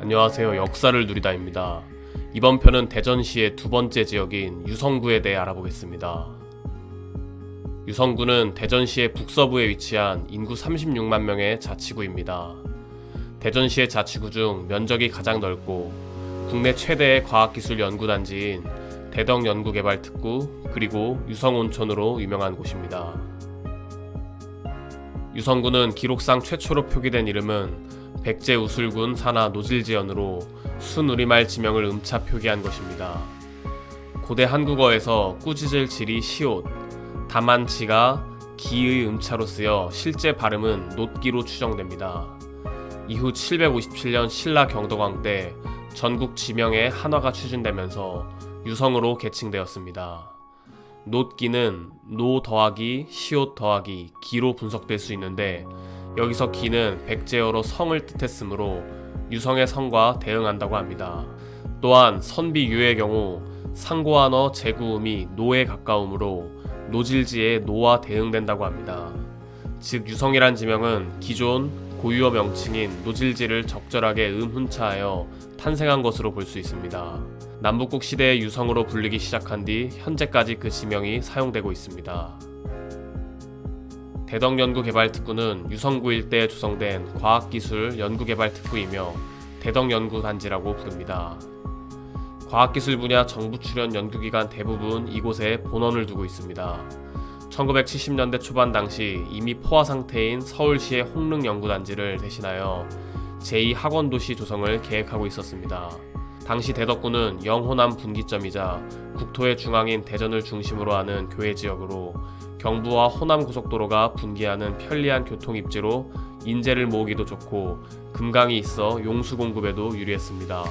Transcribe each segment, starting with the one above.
안녕하세요. 역사를 누리다입니다. 이번 편은 대전시의 두 번째 지역인 유성구에 대해 알아보겠습니다. 유성구는 대전시의 북서부에 위치한 인구 36만 명의 자치구입니다. 대전시의 자치구 중 면적이 가장 넓고 국내 최대의 과학기술연구단지인 대덕연구개발특구 그리고 유성온천으로 유명한 곳입니다. 유성구는 기록상 최초로 표기된 이름은 백제우술군 산하 노질지연으로 순우리말 지명을 음차 표기한 것입니다. 고대 한국어에서 꾸짖을 질이 시옷, 다만 지가 기의 음차로 쓰여 실제 발음은 놋기로 추정됩니다. 이후 757년 신라 경덕왕 때 전국 지명의 한화가 추진되면서 유성으로 계칭되었습니다. 놋기는 노 더하기 시옷 더하기 기로 분석될 수 있는데 여기서 기는 백제어로 성을 뜻했으므로 유성의 성과 대응한다고 합니다. 또한 선비유의 경우 상고한어 제구음이 노에 가까우므로 노질지의 노와 대응된다고 합니다. 즉 유성이란 지명은 기존 고유어 명칭인 노질지를 적절하게 음훈차하여 탄생한 것으로 볼 수 있습니다. 남북국 시대의 유성으로 불리기 시작한 뒤 현재까지 그 지명이 사용되고 있습니다. 대덕연구개발특구는 유성구 일대에 조성된 과학기술 연구개발특구이며 대덕연구단지라고 부릅니다. 과학기술 분야 정부 출연 연구기관 대부분 이곳에 본원을 두고 있습니다. 1970년대 초반 당시 이미 포화 상태인 서울시의 홍릉연구단지를 대신하여 제2학원도시 조성을 계획하고 있었습니다. 당시 대덕구는 영호남 분기점이자 국토의 중앙인 대전을 중심으로 하는 교외 지역으로 경부와 호남 고속도로가 분기하는 편리한 교통 입지로 인재를 모으기도 좋고 금강이 있어 용수 공급에도 유리했습니다.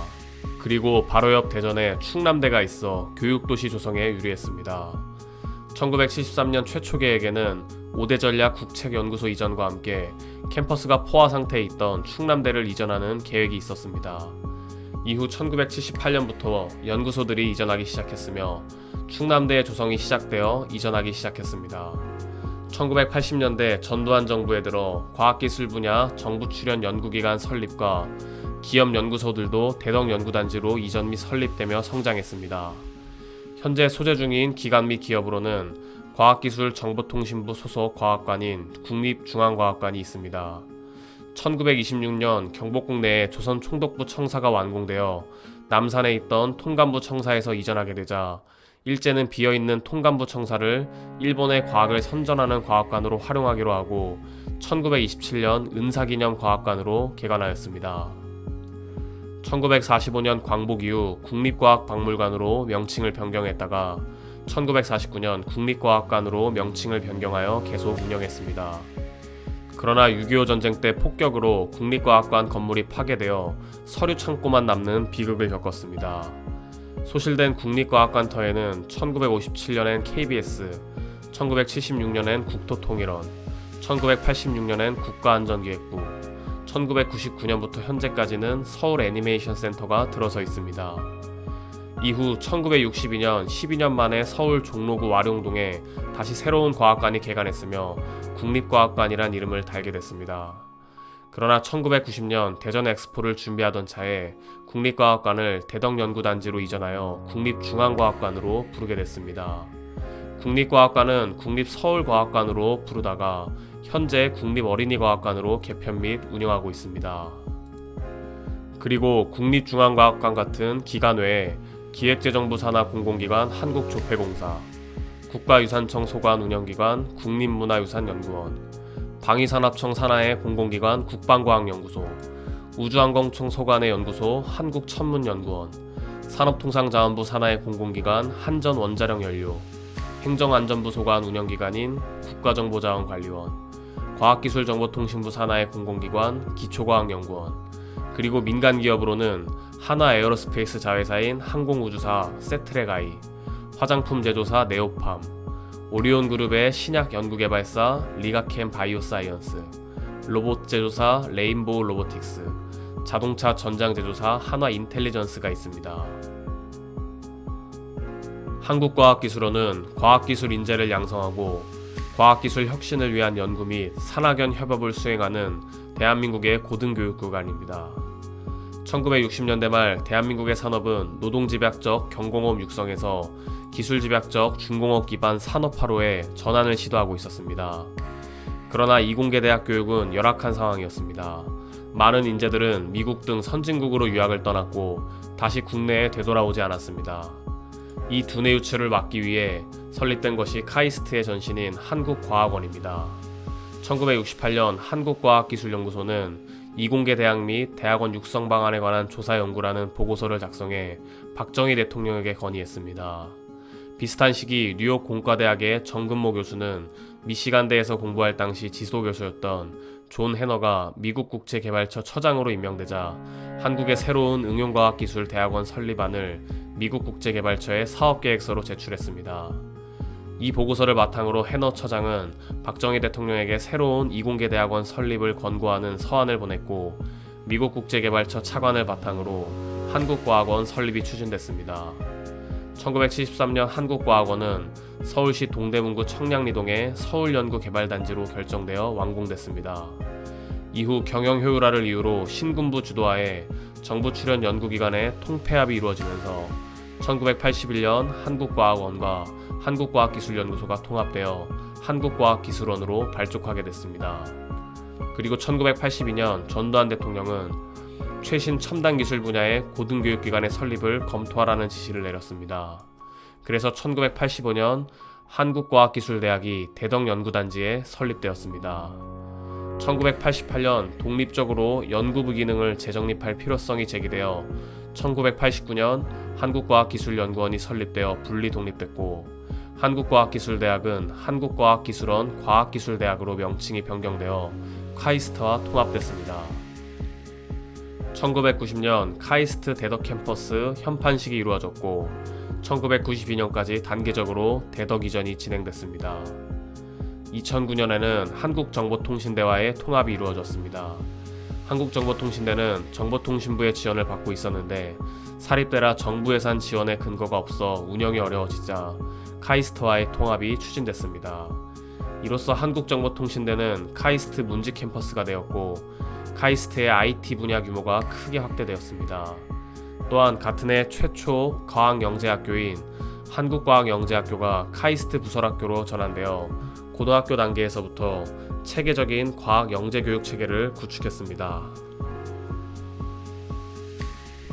그리고 바로 옆 대전에 충남대가 있어 교육도시 조성에 유리했습니다. 1973년 최초 계획에는 5대 전략 국책연구소 이전과 함께 캠퍼스가 포화 상태에 있던 충남대를 이전하는 계획이 있었습니다. 이후 1978년부터 연구소들이 이전하기 시작했으며 충남대의 조성이 시작되어 이전하기 시작했습니다. 1980년대 전두환 정부에 들어 과학기술 분야 정부 출연 연구기관 설립과 기업 연구소들도 대덕연구단지로 이전 및 설립되며 성장했습니다. 현재 소재 중인 기관 및 기업으로는 과학기술정보통신부 소속 과학관인 국립중앙과학관이 있습니다. 1926년 경복궁 내에 조선총독부 청사가 완공되어 남산에 있던 통감부 청사에서 이전하게 되자 일제는 비어있는 통감부 청사를 일본의 과학을 선전하는 과학관으로 활용하기로 하고 1927년 은사기념과학관으로 개관하였습니다. 1945년 광복 이후 국립과학박물관으로 명칭을 변경했다가 1949년 국립과학관으로 명칭을 변경하여 계속 운영했습니다. 그러나 6.25 전쟁 때 폭격으로 국립과학관 건물이 파괴되어 서류 창고만 남는 비극을 겪었습니다. 소실된 국립과학관 터에는 1957년엔 KBS, 1976년엔 국토통일원, 1986년엔 국가안전기획부, 1999년부터 현재까지는 서울 애니메이션 센터가 들어서 있습니다. 이후 1962년 12년 만에 서울 종로구 와룡동에 다시 새로운 과학관이 개관했으며 국립과학관이란 이름을 달게 됐습니다. 그러나 1990년 대전 엑스포를 준비하던 차에 국립과학관을 대덕연구단지로 이전하여 국립중앙과학관으로 부르게 됐습니다. 국립과학관은 국립서울과학관으로 부르다가 현재 국립어린이과학관으로 개편 및 운영하고 있습니다. 그리고 국립중앙과학관 같은 기관 외에 기획재정부 산하 공공기관 한국조폐공사, 국가유산청 소관 운영기관 국립문화유산연구원, 방위산업청 산하의 공공기관 국방과학연구소, 우주항공청 소관의 연구소 한국천문연구원, 산업통상자원부 산하의 공공기관 한전원자력연료, 행정안전부 소관 운영기관인 국가정보자원관리원, 과학기술정보통신부 산하의 공공기관 기초과학연구원, 그리고 민간기업으로는 하나에어로스페이스 자회사인 항공우주사 세트랙아이, 화장품 제조사 네오팜, 오리온그룹의 신약연구개발사 리가캠 바이오사이언스, 로봇 제조사 레인보우 로보틱스, 자동차 전장 제조사 한화인텔리전스가 있습니다. 한국과학기술원은 과학기술 인재를 양성하고 과학기술 혁신을 위한 연구 및 산학연 협업을 수행하는 대한민국의 고등교육기관입니다. 1960년대 말 대한민국의 산업은 노동집약적 경공업 육성에서 기술집약적 중공업 기반 산업화로의 전환을 시도하고 있었습니다. 그러나 이공계 대학 교육은 열악한 상황이었습니다. 많은 인재들은 미국 등 선진국으로 유학을 떠났고 다시 국내에 되돌아오지 않았습니다. 이 두뇌 유출을 막기 위해 설립된 것이 카이스트의 전신인 한국과학원입니다. 1968년 한국과학기술연구소는 이공계 대학 및 대학원 육성 방안에 관한 조사 연구라는 보고서를 작성해 박정희 대통령에게 건의했습니다. 비슷한 시기 뉴욕 공과대학의 정근모 교수는 미시간대에서 공부할 당시 지도교수였던 존 해너가 미국 국제개발처 처장으로 임명되자 한국의 새로운 응용과학기술 대학원 설립안을 미국 국제개발처에 사업계획서로 제출했습니다. 이 보고서를 바탕으로 해너 처장은 박정희 대통령에게 새로운 이공계 대학원 설립을 권고하는 서한을 보냈고 미국 국제개발처 차관을 바탕으로 한국과학원 설립이 추진됐습니다. 1973년 한국과학원은 서울시 동대문구 청량리동의 서울연구개발단지로 결정되어 완공됐습니다. 이후 경영효율화를 이유로 신군부 주도하에 정부 출연 연구기관의 통폐합이 이루어지면서 1981년 한국과학원과 한국과학기술연구소가 통합되어 한국과학기술원으로 발족하게 됐습니다. 그리고 1982년 전두환 대통령은 최신 첨단 기술 분야의 고등교육기관의 설립을 검토하라는 지시를 내렸습니다. 그래서 1985년 한국과학기술대학이 대덕연구단지에 설립되었습니다. 1988년 독립적으로 연구부 기능을 재정립할 필요성이 제기되어 1989년 한국과학기술연구원이 설립되어 분리 독립됐고 한국과학기술대학은 한국과학기술원 과학기술대학으로 명칭이 변경되어 카이스트와 통합됐습니다. 1990년 카이스트 대덕 캠퍼스 현판식이 이루어졌고 1992년까지 단계적으로 대덕 이전이 진행됐습니다. 2009년에는 한국정보통신대와의 통합이 이루어졌습니다. 한국정보통신대는 정보통신부의 지원을 받고 있었는데 사립대라 정부 예산 지원의 근거가 없어 운영이 어려워지자 카이스트와의 통합이 추진됐습니다. 이로써 한국정보통신대는 카이스트 문지 캠퍼스가 되었고 카이스트의 IT 분야 규모가 크게 확대되었습니다. 또한 같은 해 최초 과학영재학교인 한국과학영재학교가 카이스트 부설학교로 전환되어 고등학교 단계에서부터 체계적인 과학영재교육 체계를 구축했습니다.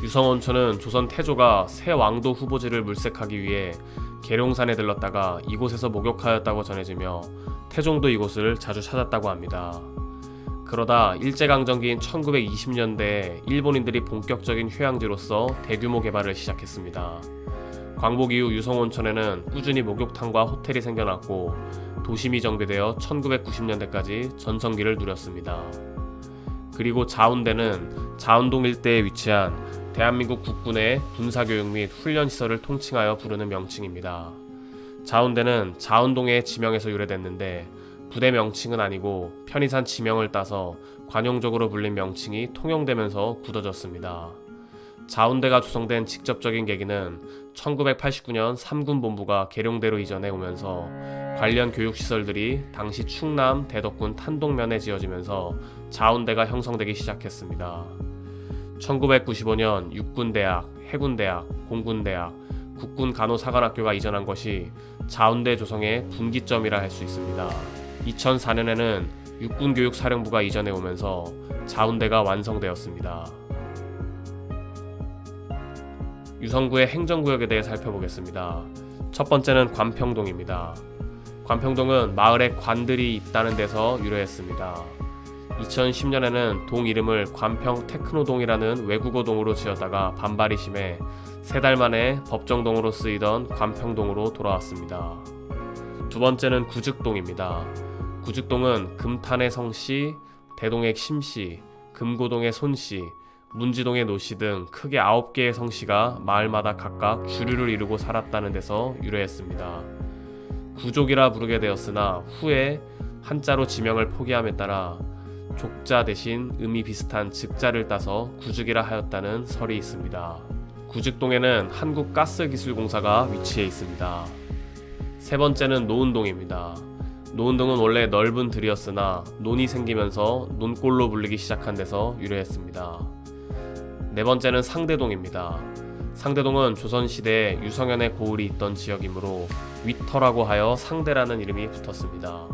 유성온천은 조선 태조가 새 왕도 후보지를 물색하기 위해 계룡산에 들렀다가 이곳에서 목욕하였다고 전해지며 태종도 이곳을 자주 찾았다고 합니다. 그러다 일제강점기인 1920년대에 일본인들이 본격적인 휴양지로서 대규모 개발을 시작했습니다. 광복 이후 유성온천에는 꾸준히 목욕탕과 호텔이 생겨났고 도심이 정비되어 1990년대까지 전성기를 누렸습니다. 그리고 자운대는 자운동 일대에 위치한 대한민국 국군의 군사교육 및 훈련시설을 통칭하여 부르는 명칭입니다. 자운대는 자운동의 지명에서 유래됐는데 부대 명칭은 아니고 편의산 지명을 따서 관용적으로 불린 명칭이 통용되면서 굳어졌습니다. 자운대가 조성된 직접적인 계기는 1989년 3군 본부가 계룡대로 이전해 오면서 관련 교육시설들이 당시 충남 대덕군 탄동면에 지어지면서 자운대가 형성되기 시작했습니다. 1995년 육군대학, 해군대학, 공군대학, 국군간호사관학교가 이전한 것이 자운대 조성의 분기점이라 할 수 있습니다. 2004년에는 육군교육사령부가 이전해 오면서 자운대가 완성되었습니다. 유성구의 행정구역에 대해 살펴보겠습니다. 첫 번째는 관평동입니다. 관평동은 마을에 관들이 있다는 데서 유래했습니다. 2010년에는 동 이름을 관평 테크노동이라는 외국어동으로 지었다가 반발이 심해 3달 만에 법정동으로 쓰이던 관평동으로 돌아왔습니다. 두 번째는 구즉동입니다. 구즉동은 금탄의 성씨, 대동의 심씨, 금고동의 손씨, 문지동의 노씨 등 크게 9개의 성씨가 마을마다 각각 주류를 이루고 살았다는 데서 유래했습니다. 구족이라 부르게 되었으나 후에 한자로 지명을 포기함에 따라 족자 대신 음이 비슷한 즉자를 따서 구즉이라 하였다는 설이 있습니다. 구즉동에는 한국가스기술공사가 위치해 있습니다. 세 번째는 노은동입니다. 노은동은 원래 넓은 들이었으나 논이 생기면서 논골로 불리기 시작한 데서 유래했습니다. 네 번째는 상대동입니다. 상대동은 조선시대 유성현의 고을이 있던 지역이므로 위터라고 하여 상대라는 이름이 붙었습니다.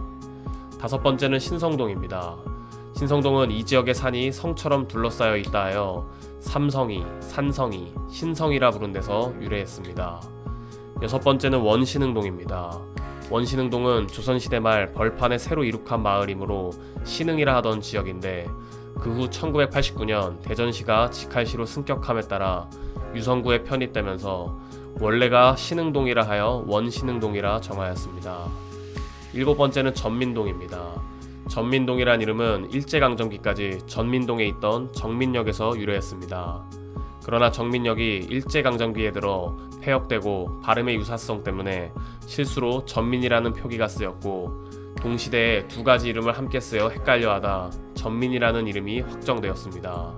다섯 번째는 신성동입니다. 신성동은 이 지역의 산이 성처럼 둘러싸여 있다 하여 삼성이, 산성이, 신성이라 부른 데서 유래했습니다. 여섯 번째는 원신흥동입니다. 원신흥동은 조선시대 말 벌판에 새로 이룩한 마을이므로 신흥이라 하던 지역인데 그 후 1989년 대전시가 직할시로 승격함에 따라 유성구에 편입되면서 원래가 신흥동이라 하여 원신흥동이라 정하였습니다. 일곱 번째는 전민동입니다. 전민동이란 이름은 일제강점기까지 전민동에 있던 정민역에서 유래했습니다. 그러나 정민역이 일제강점기에 들어 폐역되고 발음의 유사성 때문에 실수로 전민이라는 표기가 쓰였고 동시대에 두 가지 이름을 함께 쓰여 헷갈려하다 전민이라는 이름이 확정되었습니다.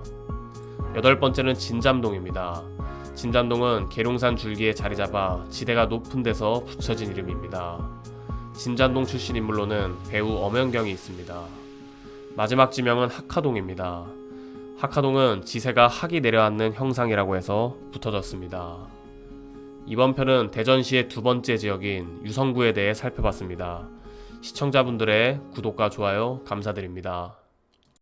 여덟 번째는 진잠동입니다. 진잠동은 계룡산 줄기에 자리잡아 지대가 높은 데서 붙여진 이름입니다. 진잠동 출신 인물로는 배우 엄연경이 있습니다. 마지막 지명은 학하동입니다. 학하동은 지세가 학이 내려앉는 형상이라고 해서 붙어졌습니다. 이번 편은 대전시의 두 번째 지역인 유성구에 대해 살펴봤습니다. 시청자분들의 구독과 좋아요 감사드립니다.